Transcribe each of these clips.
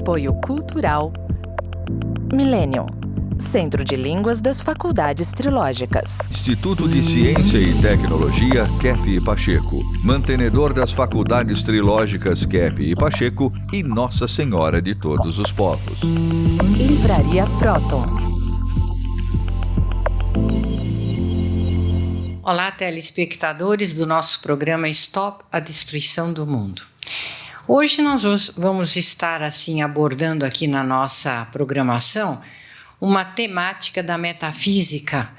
Apoio Cultural Millennium, Centro de Línguas das Faculdades Trilógicas. Instituto de Ciência e Tecnologia Kepp e Pacheco, mantenedor das Faculdades Trilógicas Kepp e Pacheco e Nossa Senhora de Todos os Povos. Livraria Próton. Olá, telespectadores do nosso programa Stop a Destruição do Mundo. Hoje nós vamos estar abordando aqui na nossa programação uma temática da metafísica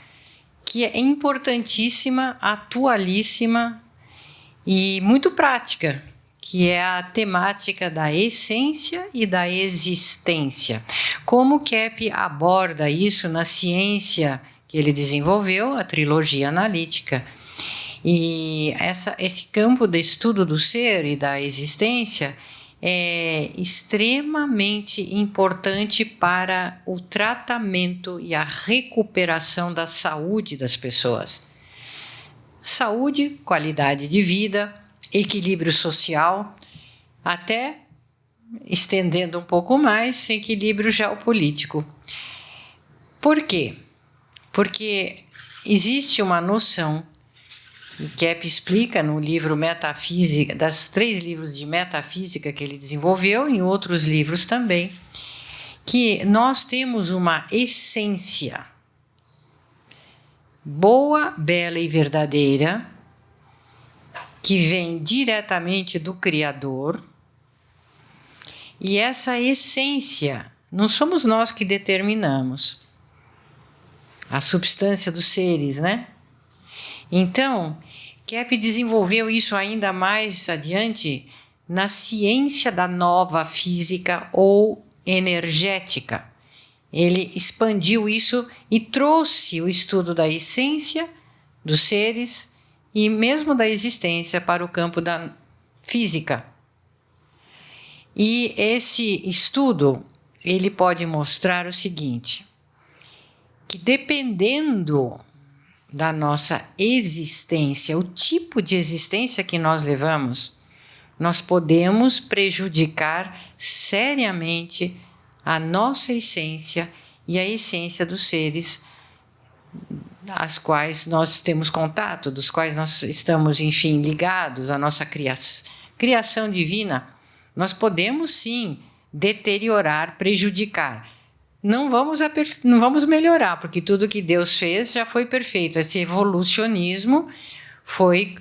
que é importantíssima, atualíssima e muito prática, que é a temática da essência e da existência. Como Kepp aborda isso na ciência que ele desenvolveu, a trilogia analítica. E esse campo de estudo do ser e da existência é extremamente importante para o tratamento e a recuperação da saúde das pessoas. Saúde, qualidade de vida, equilíbrio social, até estendendo um pouco mais, equilíbrio geopolítico. Por quê? Porque existe uma noção, e Kepp explica no livro Metafísica, das 3 livros de metafísica que ele desenvolveu, em outros livros também, que nós temos uma essência boa, bela e verdadeira, que vem diretamente do Criador, e essa essência não somos nós que determinamos a substância dos seres, né? Então, Kepp desenvolveu isso ainda mais adiante na ciência da nova física ou energética. Ele expandiu isso e trouxe o estudo da essência dos seres e mesmo da existência para o campo da física. E esse estudo, ele pode mostrar o seguinte, que dependendo da nossa existência, o tipo de existência que nós levamos, nós podemos prejudicar seriamente a nossa essência e a essência dos seres às quais nós temos contato, dos quais nós estamos, enfim, ligados à nossa criação divina. Nós podemos, sim, deteriorar, prejudicar. Não vamos melhorar, porque tudo que Deus fez já foi perfeito. Esse evolucionismo foi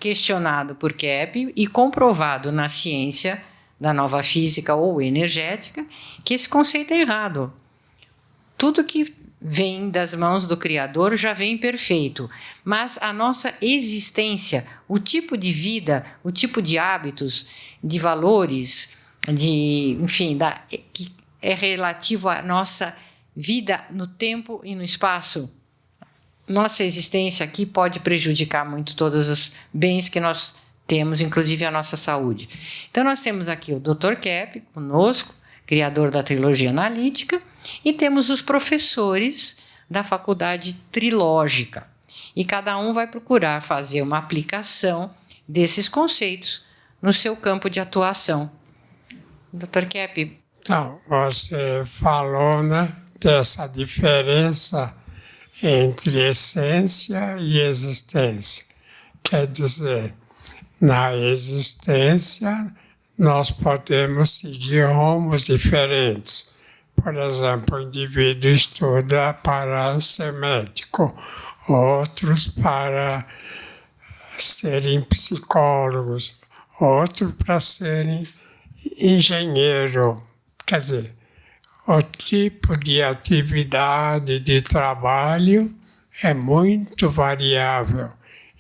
questionado por Kepp e comprovado na ciência da nova física ou energética que esse conceito é errado. Tudo que vem das mãos do Criador já vem perfeito, mas a nossa existência, o tipo de vida, o tipo de hábitos, de valores, que é relativo à nossa vida no tempo e no espaço. Nossa existência aqui pode prejudicar muito todos os bens que nós temos, inclusive a nossa saúde. Então, nós temos aqui o Dr. Kepp conosco, criador da trilogia analítica, e temos os professores da faculdade trilógica. E cada um vai procurar fazer uma aplicação desses conceitos no seu campo de atuação. Dr. Kepp. Então, você falou, dessa diferença entre essência e existência. Quer dizer, na existência, nós podemos seguir rumos diferentes. Por exemplo, o indivíduo estuda para ser médico, outros para serem psicólogos, outros para serem engenheiro. Quer dizer, o tipo de atividade de trabalho é muito variável.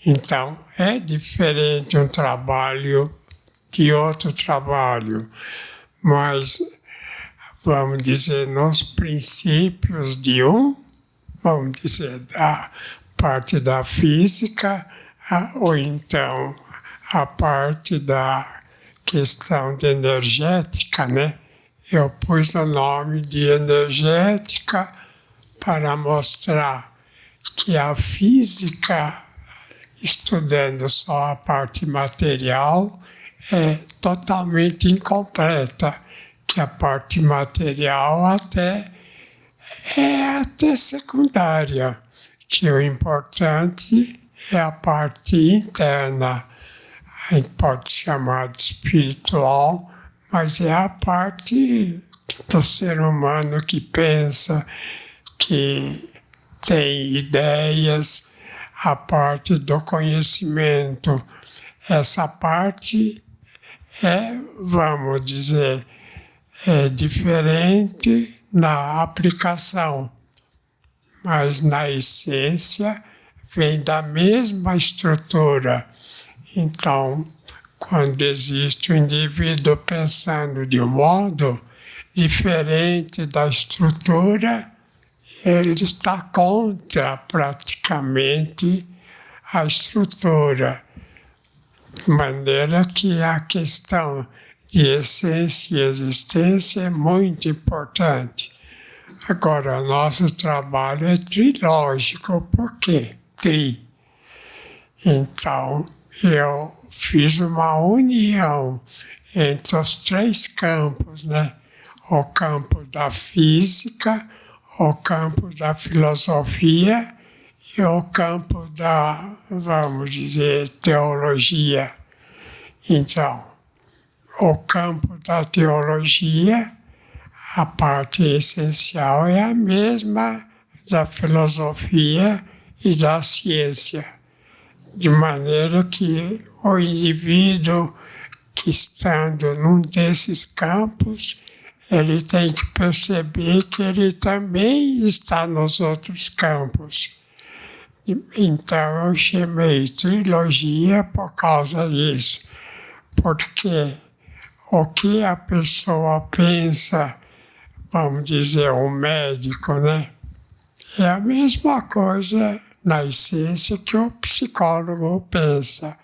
Então, é diferente um trabalho de outro trabalho. Mas, vamos dizer, nos princípios de vamos dizer, da parte da física, ou então a parte da questão de energética, Eu pus o nome de energética para mostrar que a física, estudando só a parte material, é totalmente incompleta. que a parte material até secundária, que o importante é a parte interna. A gente pode chamar de espiritual, mas é a parte do ser humano que pensa, que tem ideias, a parte do conhecimento. Essa parte vamos dizer, diferente na aplicação, mas na essência vem da mesma estrutura. Então, quando existe um indivíduo pensando de um modo diferente da estrutura, ele está contra praticamente a estrutura. De maneira que a questão de essência e existência é muito importante. Agora, nosso trabalho é trilógico. Por quê? Então, eu fiz uma união entre os 3 campos, né? O campo da física, o campo da filosofia e o campo da, vamos dizer, teologia. Então, o campo da teologia, a parte essencial é a mesma da filosofia e da ciência, de maneira que o indivíduo que estando num desses campos, ele tem que perceber que ele também está nos outros campos. Então eu chamei trilogia por causa disso, porque o que a pessoa pensa, vamos dizer, o médico, né? É a mesma coisa na essência que o psicólogo pensa.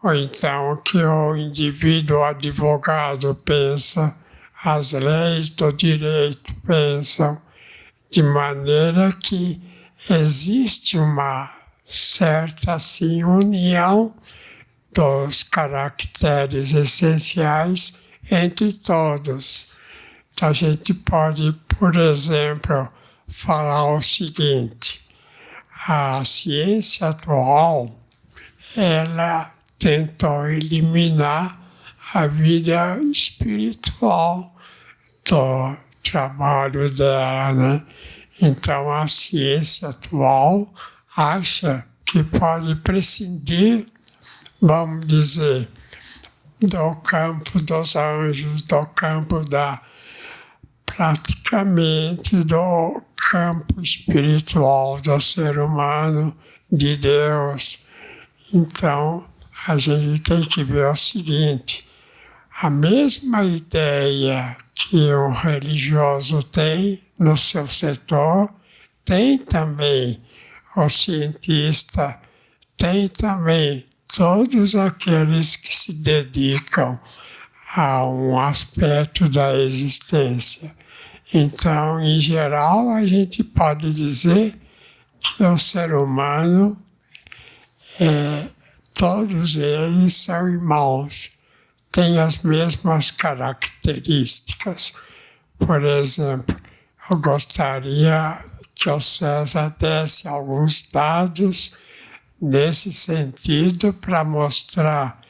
Ou então o que o indivíduo advogado pensa, as leis do direito pensam, de maneira que existe uma certa assim, união dos caracteres essenciais entre todos. Então, a gente pode, por exemplo, falar o seguinte: a ciência atual, ela tentou eliminar a vida espiritual do trabalho dela, né? Então, a ciência atual acha que pode prescindir, vamos dizer, do campo dos anjos, do campo praticamente do campo espiritual do ser humano, de Deus. Então, a gente tem que ver o seguinte: a mesma ideia que o religioso tem no seu setor, tem também o cientista, tem também todos aqueles que se dedicam a um aspecto da existência. Então, em geral, a gente pode dizer que o ser humano, todos eles são irmãos, têm as mesmas características. Por exemplo, eu gostaria que o César desse alguns dados nesse sentido para mostrar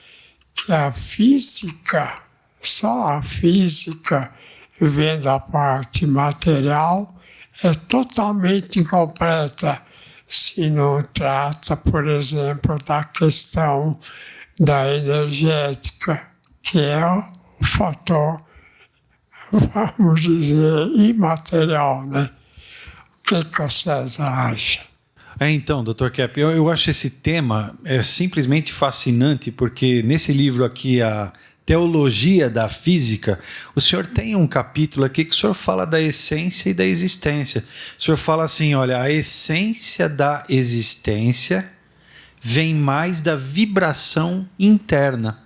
que a física, só a física, vendo a parte material, é totalmente incompleta se não trata, por exemplo, da questão da energética, que é o fator, vamos dizer, imaterial, né? O que o César acha? Então, Dr. Kepp, eu acho esse tema simplesmente fascinante, porque nesse livro aqui, a Teologia da Física, o senhor tem um capítulo aqui que o senhor fala da essência e da existência. O senhor fala assim, olha, a essência da existência vem mais da vibração interna.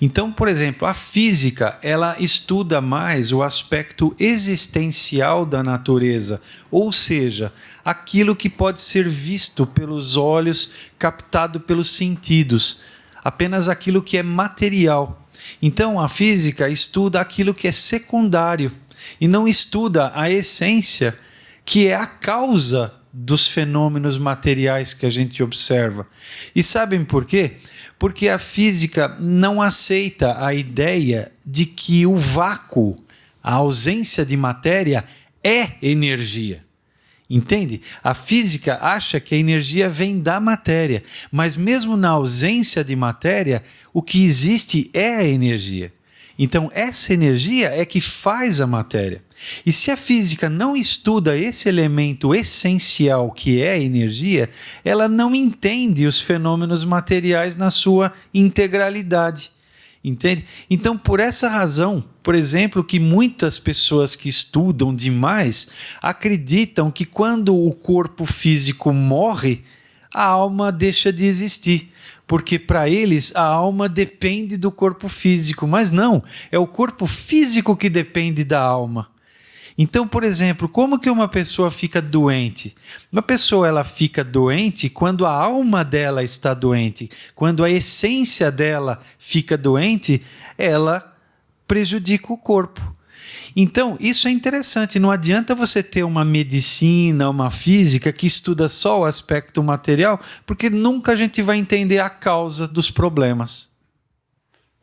Então, por exemplo, a física, ela estuda mais o aspecto existencial da natureza, ou seja, aquilo que pode ser visto pelos olhos, captado pelos sentidos, apenas aquilo que é material. Então, a física estuda aquilo que é secundário e não estuda a essência, que é a causa dos fenômenos materiais que a gente observa. E sabem por quê? Porque a física não aceita a ideia de que o vácuo, a ausência de matéria, é energia. Entende? A física acha que a energia vem da matéria, mas mesmo na ausência de matéria, o que existe é a energia. Então, essa energia é que faz a matéria. E se a física não estuda esse elemento essencial que é a energia, ela não entende os fenômenos materiais na sua integralidade. Entende? Então, por essa razão, por exemplo, que muitas pessoas que estudam demais acreditam que quando o corpo físico morre, a alma deixa de existir. Porque para eles a alma depende do corpo físico, mas não, é o corpo físico que depende da alma. Então, por exemplo, como que uma pessoa fica doente? Uma pessoa ela fica doente quando a alma dela está doente. Quando a essência dela fica doente, ela prejudica o corpo. Então, isso é interessante. Não adianta você ter uma medicina, uma física que estuda só o aspecto material, porque nunca a gente vai entender a causa dos problemas.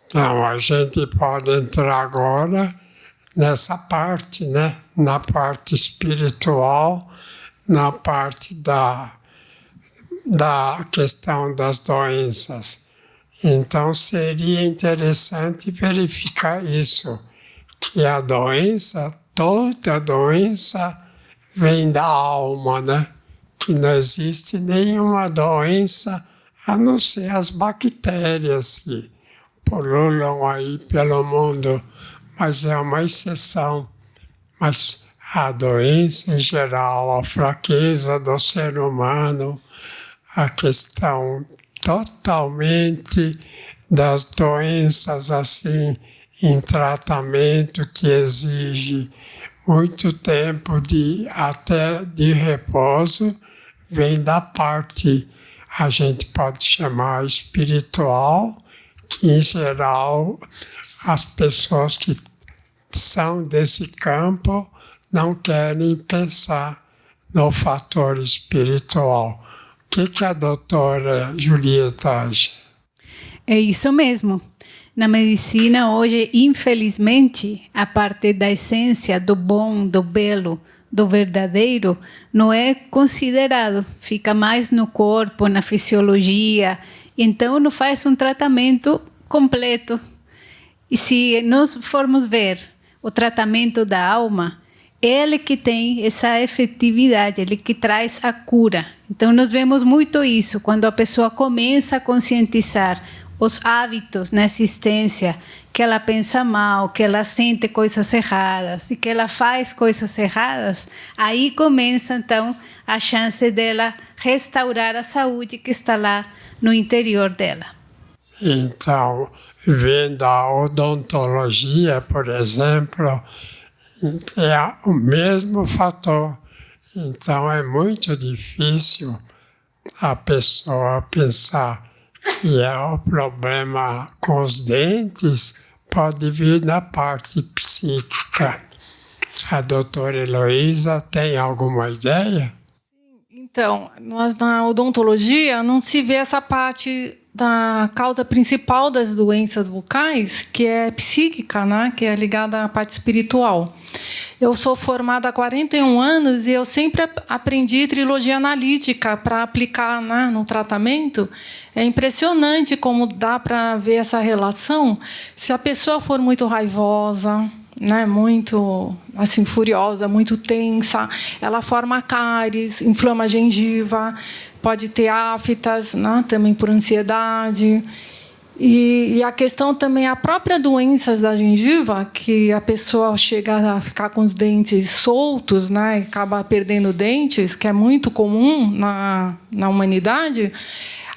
Então, a gente pode entrar agora nessa parte, né? Na parte espiritual, na parte da questão das doenças. Então, seria interessante verificar isso, que a doença, toda doença vem da alma, né? Que não existe nenhuma doença a não ser as bactérias que pululam aí pelo mundo, mas é uma exceção. Mas a doença em geral, a fraqueza do ser humano, a questão totalmente das doenças assim, em tratamento que exige muito tempo até de repouso, vem da parte, a gente pode chamar espiritual, que em geral as pessoas que são desse campo não querem pensar no fator espiritual. O que a doutora Julieta acha? É isso mesmo. Na medicina hoje, infelizmente, a parte da essência, do bom, do belo, do verdadeiro, não é considerado. Fica mais no corpo, na fisiologia. Então, não faz um tratamento completo. E se nós formos ver o tratamento da alma, ele que tem essa efetividade, ele que traz a cura. Então, nós vemos muito isso, quando a pessoa começa a conscientizar os hábitos na existência, que ela pensa mal, que ela sente coisas erradas e que ela faz coisas erradas, aí começa, então, a chance dela restaurar a saúde que está lá no interior dela. Então, vendo a odontologia, por exemplo, é o mesmo fator. Então, é muito difícil a pessoa pensar que é o problema com os dentes, pode vir na parte psíquica. A doutora Heloísa tem alguma ideia? Então, na odontologia não se vê essa parte da causa principal das doenças bucais, que é psíquica, né? Que é ligada à parte espiritual. Eu sou formada há 41 anos e eu sempre aprendi trilogia analítica para aplicar, né, no tratamento. É impressionante como dá para ver essa relação. Se a pessoa for muito raivosa, né, muito assim, furiosa, muito tensa, ela forma cáries, inflama a gengiva, pode ter aftas, né, também por ansiedade. E a questão também, a própria doença da gengiva, que a pessoa chega a ficar com os dentes soltos, né, e acaba perdendo dentes, que é muito comum na humanidade,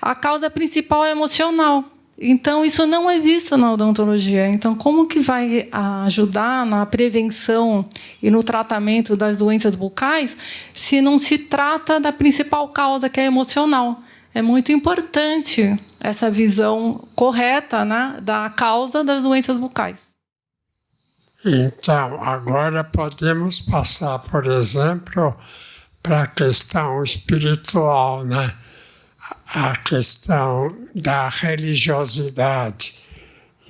a causa principal é emocional. Então, isso não é visto na odontologia. Então, como que vai ajudar na prevenção e no tratamento das doenças bucais se não se trata da principal causa, que é emocional? é muito importante essa visão correta, né, da causa das doenças bucais. Então, agora podemos passar, por exemplo, para a questão espiritual, né? A questão da religiosidade.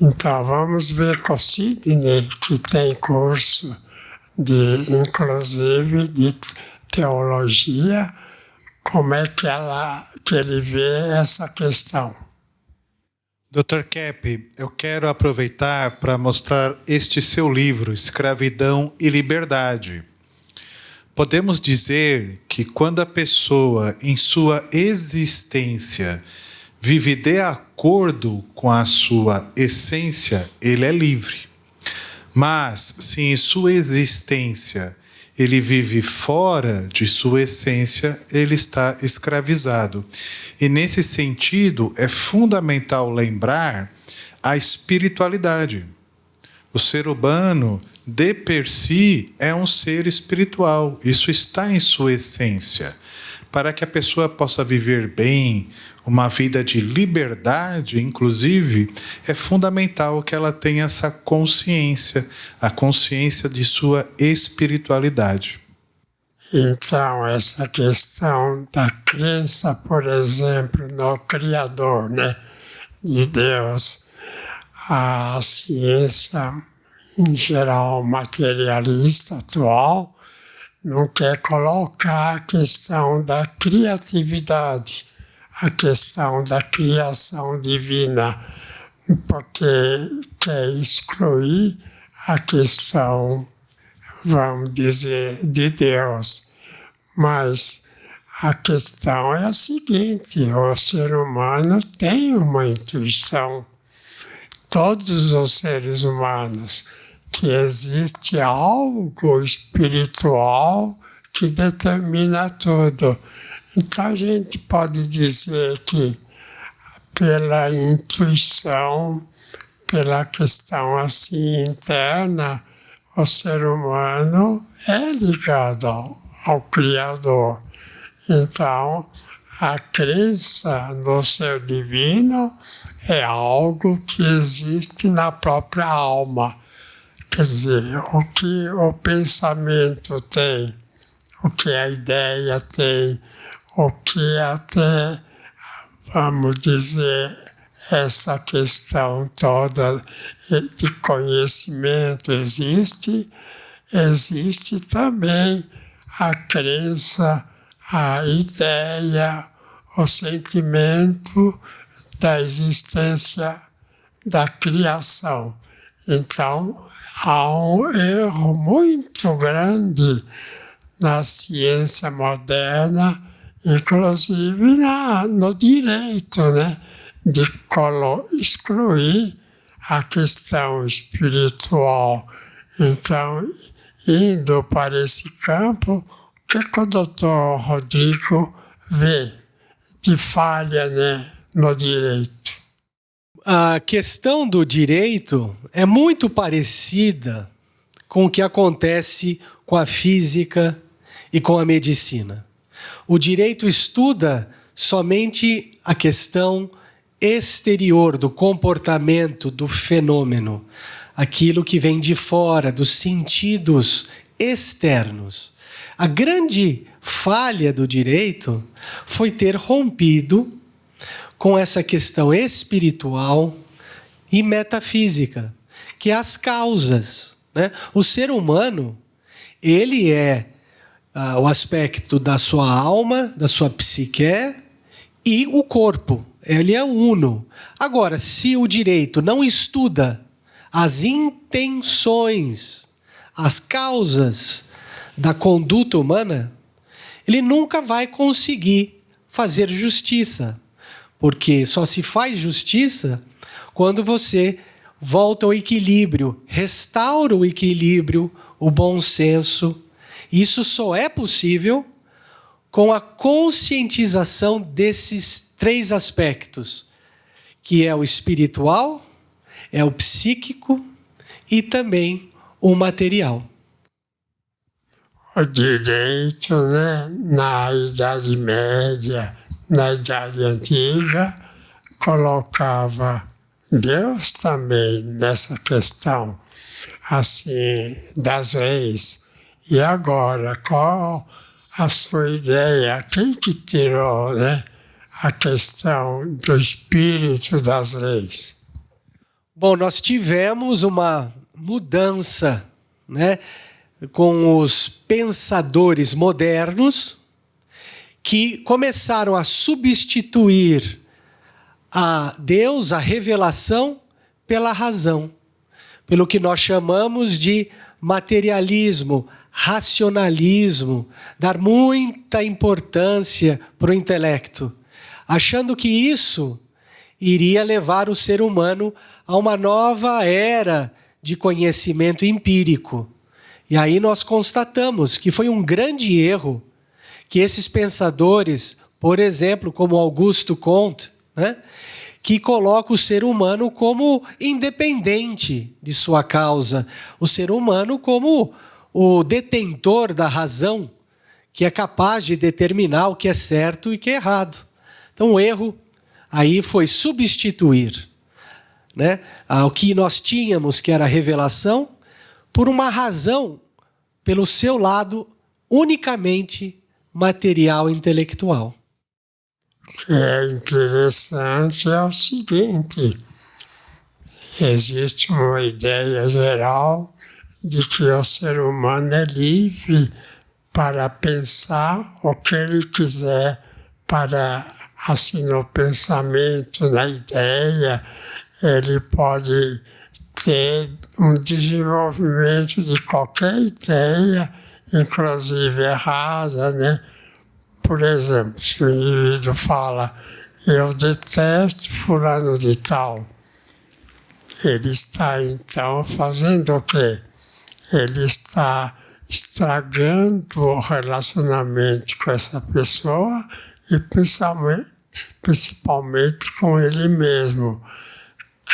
Então, vamos ver com o Sidney, que tem curso, inclusive, de teologia, como é que ele vê essa questão. Dr. Kepp, eu quero aproveitar para mostrar este seu livro, Escravidão e Liberdade. Podemos dizer que quando a pessoa, em sua existência, vive de acordo com a sua essência, ele é livre. Mas, se em sua existência ele vive fora de sua essência, ele está escravizado. E nesse sentido, é fundamental lembrar a espiritualidade. O ser humano, de per si, é um ser espiritual. Isso está em sua essência. Para que a pessoa possa viver bem, uma vida de liberdade, inclusive, é fundamental que ela tenha essa consciência, a consciência de sua espiritualidade. Então, essa questão da crença, por exemplo, no Criador, né, de Deus, a ciência, em geral, materialista atual, não quer colocar a questão da criatividade, a questão da criação divina, porque quer excluir a questão, vamos dizer, de Deus. Mas a questão é a seguinte: o ser humano tem uma intuição, todos os seres humanos, que existe algo espiritual que determina tudo. Então a gente pode dizer que pela intuição, pela questão assim interna, o ser humano é ligado ao Criador. Então, a crença no ser divino é algo que existe na própria alma. Quer dizer, o que o pensamento tem, o que a ideia tem, o que até, vamos dizer, essa questão toda de conhecimento existe também a crença, a ideia, o sentimento da existência da criação. Então, há um erro muito grande na ciência moderna, inclusive no direito, né, de excluir a questão espiritual. Então, indo para esse campo, o que o doutor Rodrigo vê de falha, né, no direito? A questão do direito é muito parecida com o que acontece com a física e com a medicina. O direito estuda somente a questão exterior do comportamento do fenômeno, aquilo que vem de fora, dos sentidos externos. A grande falha do direito foi ter rompido com essa questão espiritual e metafísica, que é as causas, né? O ser humano, ele é o aspecto da sua alma, da sua psique e o corpo. Ele é uno. Agora, se o direito não estuda as intenções, as causas da conduta humana, ele nunca vai conseguir fazer justiça. Porque só se faz justiça quando você volta ao equilíbrio, restaura o equilíbrio, o bom senso. Isso só é possível com a conscientização desses três aspectos, que é o espiritual, é o psíquico e também o material. O direito, né, na Idade Média, na Idade Antiga, colocava Deus também nessa questão, assim, das leis. E agora, qual a sua ideia? Quem que tirou, né, a questão do espírito das leis? Bom, nós tivemos uma mudança, né, com os pensadores modernos que começaram a substituir a Deus, a revelação, pela razão, pelo que nós chamamos de materialismo, racionalismo, dar muita importância para o intelecto, achando que isso iria levar o ser humano a uma nova era de conhecimento empírico. E aí nós constatamos que foi um grande erro que esses pensadores, por exemplo, como Auguste Comte, né, que coloca o ser humano como independente de sua causa, o ser humano como o detentor da razão, que é capaz de determinar o que é certo e o que é errado. Então o erro aí foi substituir, né, o que nós tínhamos, que era a revelação, por uma razão, pelo seu lado, unicamente material e intelectual. O que é interessante é o seguinte: existe uma ideia geral de que o ser humano é livre para pensar o que ele quiser, para, assim, no pensamento, na ideia, ele pode ter um desenvolvimento de qualquer ideia, inclusive errada, né? Por exemplo, se o indivíduo fala, eu detesto fulano de tal, ele está então fazendo o quê? Ele está estragando o relacionamento com essa pessoa e principalmente com ele mesmo.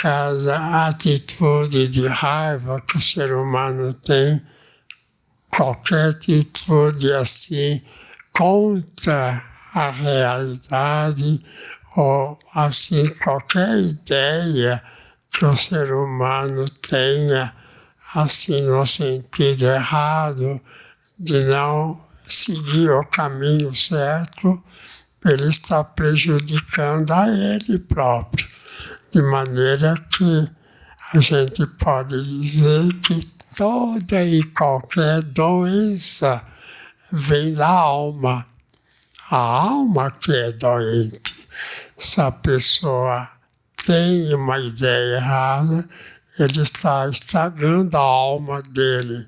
Cada atitude de raiva que o ser humano tem, qualquer atitude assim, contra a realidade, ou assim, qualquer ideia que o ser humano tenha, assim, no sentido errado, de não seguir o caminho certo, ele está prejudicando a ele próprio. De maneira que a gente pode dizer que toda e qualquer doença vem da alma. A alma que é doente. Se a pessoa tem uma ideia errada, ele está estragando a alma dele.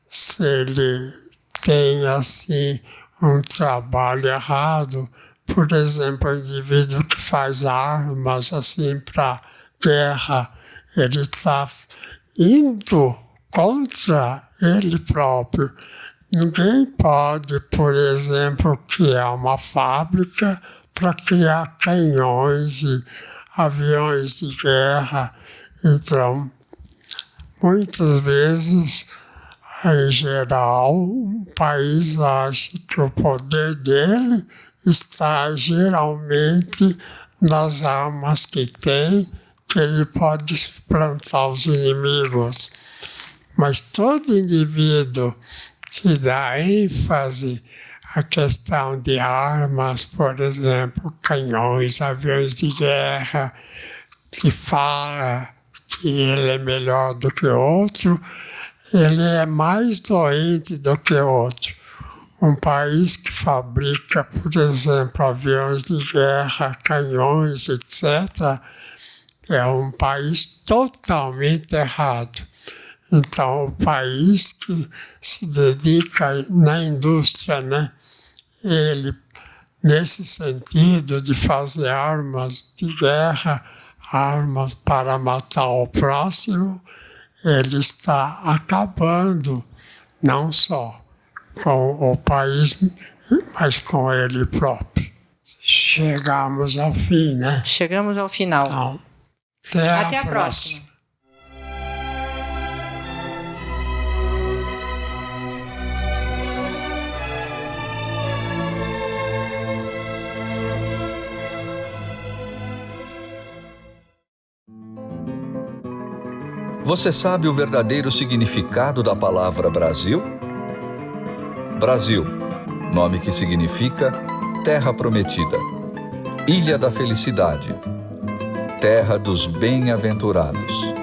Se ele tem, assim, um trabalho errado, por exemplo, o indivíduo que faz armas assim para guerra, ele está indo contra ele próprio. Ninguém pode, por exemplo, criar uma fábrica para criar canhões e aviões de guerra. Então, muitas vezes, em geral, um país acha que o poder dele está geralmente nas armas que tem, que ele pode suplantar os inimigos. Mas todo indivíduo que dá ênfase à questão de armas, por exemplo, canhões, aviões de guerra, que fala que ele é melhor do que o outro, ele é mais doente do que o outro. Um país que fabrica, por exemplo, aviões de guerra, canhões, etc., é um país totalmente errado. Então, o país que se dedica na indústria, né, ele, nesse sentido de fazer armas de guerra, armas para matar o próximo, ele está acabando não só com o país, mas com ele próprio. Chegamos ao fim, né? Chegamos ao final. Então, até a próxima. Você sabe o verdadeiro significado da palavra Brasil? Brasil, nome que significa Terra Prometida, Ilha da Felicidade, Terra dos Bem-aventurados.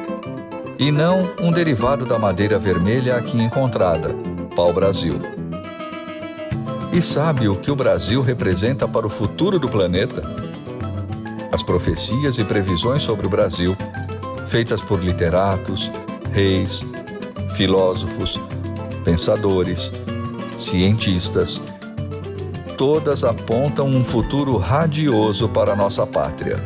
E não um derivado da madeira vermelha aqui encontrada, pau-brasil. E sabe o que o Brasil representa para o futuro do planeta? As profecias e previsões sobre o Brasil, feitas por literatos, reis, filósofos, pensadores, cientistas, todas apontam um futuro radioso para a nossa pátria.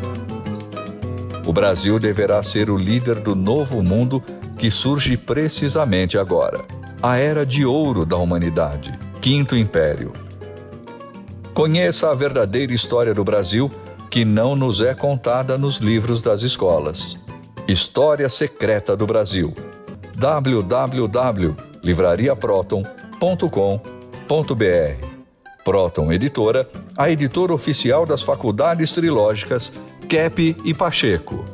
O Brasil deverá ser o líder do novo mundo que surge precisamente agora, a Era de Ouro da humanidade, Quinto Império. Conheça a verdadeira história do Brasil, que não nos é contada nos livros das escolas. História Secreta do Brasil. www.livrariaproton.com.br. Proton Editora, a editora oficial das Faculdades Trilógicas, Kepp e Pacheco.